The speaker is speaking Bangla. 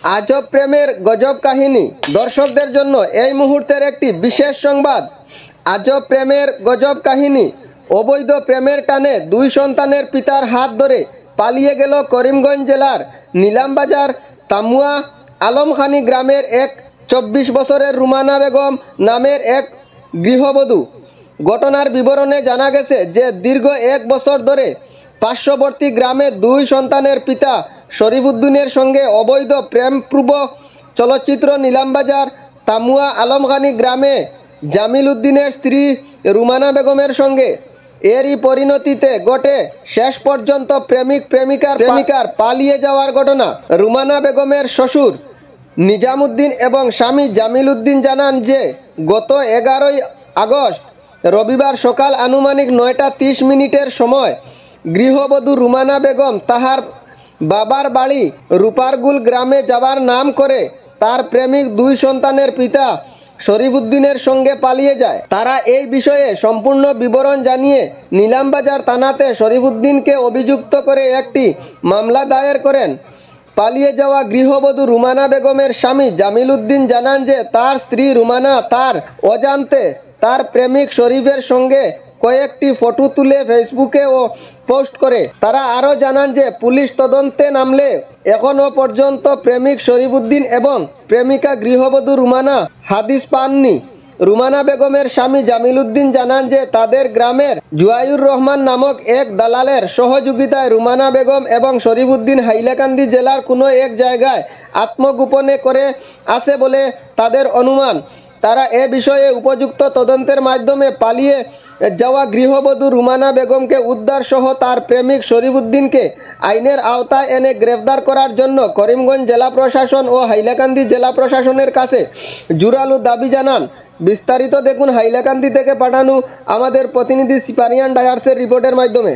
আজব প্রেমের গজব কাহিনী। দর্শকদের জন্য এই মুহূর্তের একটি বিশেষ সংবাদ। আজব প্রেমের গজব কাহিনী। অবৈধ প্রেমের টানে দুই সন্তানের পিতার হাত ধরে পালিয়ে গেল করিমগঞ্জ জেলার নিলামবাজার তামুয়া আলমখানি গ্রামের এক 24 বছরের রুমানা বেগম নামের এক গৃহবধূ। ঘটনার বিবরণে জানা গেছে যে দীর্ঘ 1 বছর ধরে পার্শ্ববর্তী গ্রামে দুই সন্তানের পিতা শরীফুদ্দিনের সঙ্গে অবৈধ প্রেমপূর্ব চলচ্চিত্র নিলামবাজার তামুয়া আলমখানি গ্রামে জামিল উদ্দিনের স্ত্রী রুমানা বেগমের সঙ্গে। এরই পরিণতিতে ঘটে শেষ পর্যন্ত প্রেমিকার পালিয়ে যাওয়ার ঘটনা। রুমানা বেগমের শ্বশুর নিজামুদ্দিন এবং স্বামী জামিল উদ্দিন জানান যে গত 11ই আগস্ট রবিবার সকাল আনুমানিক 9টা 30 মিনিটের সময় গৃহবধূ রুমানা বেগম তাহার বাবার বাড়ি রূপারগুল গ্রামে যাওয়ার নাম করে তার প্রেমিক দুই সন্তানের পিতা শরীফুদ্দিনের সঙ্গে পালিয়ে যায়। তারা এই বিষয়ে সম্পূর্ণ বিবরণ জানিয়ে নিলামবাজার থানাতে শরীফুদ্দিনকে অভিযুক্ত করে একটি মামলা দায়ের করেন। পালিয়ে যাওয়া গৃহবধূ রুমানা বেগমের স্বামী জামিল উদ্দিন জানান যে তার স্ত্রী রুমানা তার অজান্তে তার প্রেমিক শরীফের সঙ্গে কয়েকটি ফটো তুলে ফেসবুকে ও পোস্ট করে। তারা আরও জানান যে পুলিশ তদন্তে নামলে এখনও পর্যন্ত প্রেমিক শরীফুদ্দিন এবং প্রেমিকা গৃহবধূ রুমানা হাদিস পাননি। রুমানা বেগমের স্বামী জামিল উদ্দিন জানান যে তাদের গ্রামের জুয়াইর রহমান নামক এক দালালের সহযোগিতায় রুমানা বেগম এবং শরীফুদ্দিন হাইলাকান্দি জেলার কোনো এক জায়গায় আত্মগোপনে করে আছে বলে তাদের অনুমান। তারা এ বিষয়ে উপযুক্ত তদন্তের মাধ্যমে পালিয়ে যাওয়া গৃহবধূ রুমানা বেগমকে উদ্ধার সহ তার প্রেমিক শরীফুদ্দিনকে আইনের আওতায় এনে গ্রেফতার করার জন্য করিমগঞ্জ জেলা প্রশাসন ও হাইলাকান্দি জেলা প্রশাসনের কাছে জোরালো দাবি জানান। বিস্তারিত দেখুন হাইলাকান্দি থেকে পাঠানো আমাদের প্রতিনিধি সিপারিয়ান ডায়ার্সের রিপোর্টের মাধ্যমে।